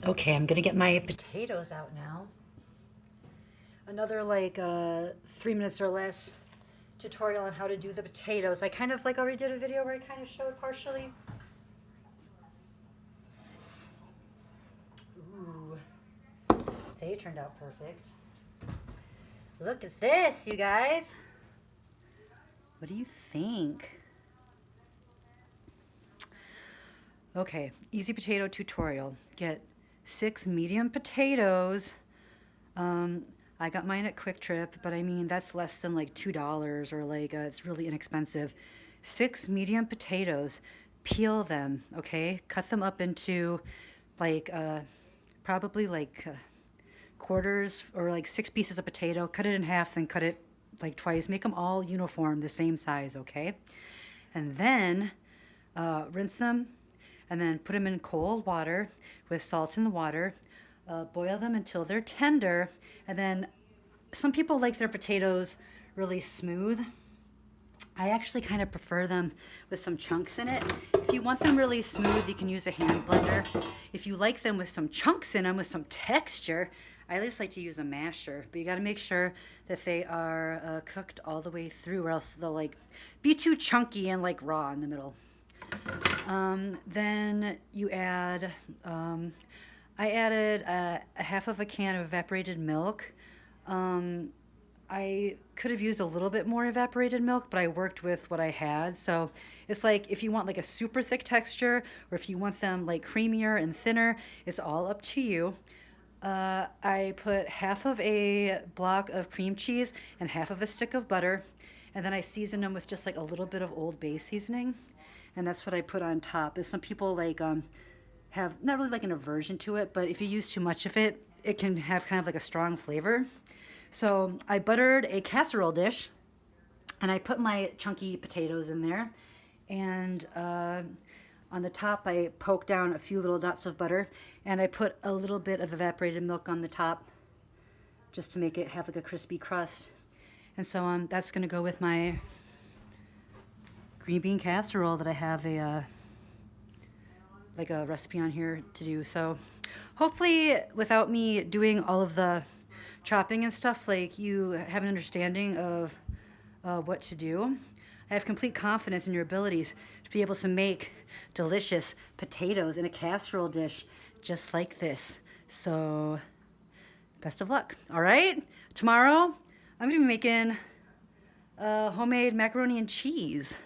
Okay, I'm gonna get my potatoes out now. Another like 3 minutes or less tutorial on how to do the potatoes. I kind of like already did a video where I kind of showed partially. Ooh, they turned out perfect. Look at this, you guys. What do you think? Okay, easy potato tutorial. Get 6 medium potatoes. I got mine at Quick Trip, but I mean, that's less than like $2 or like, it's really inexpensive. 6 medium potatoes, peel them, okay? Cut them up into like, probably like quarters or like 6 pieces of potato. Cut it in half and cut it like twice. Make them all uniform, the same size, okay? And then rinse them and then put them in cold water with salt in the water. Boil them until they're tender, and then some people like their potatoes really smooth. I actually kind of prefer them with some chunks in it. If you want them really smooth, you can use a hand blender. If you like them with some chunks in them, with some texture, I at least like to use a masher. But you got to make sure that they are cooked all the way through, or else they'll like be too chunky and like raw in the middle. Then you add, I added a half of a can of evaporated milk. I could have used a little bit more evaporated milk, but I worked with what I had. So it's like if you want like a super thick texture, or if you want them like creamier and thinner, it's all up to you. I put half of a block of cream cheese and half of a stick of butter, and then I seasoned them with just like a little bit of Old Bay seasoning, and that's what I put on top. There's some people like have not really like an aversion to it, but if you use too much of it, it can have kind of like a strong flavor. So I buttered a casserole dish, and I put my chunky potatoes in there, and on the top I poked down a few little dots of butter, and I put a little bit of evaporated milk on the top just to make it have like a crispy crust. And so that's gonna go with my green bean casserole that I have a like a recipe on here to do. So hopefully without me doing all of the chopping and stuff, like you have an understanding of what to do. I have complete confidence in your abilities to be able to make delicious potatoes in a casserole dish just like this. So best of luck. All right, tomorrow I'm gonna be making homemade macaroni and cheese.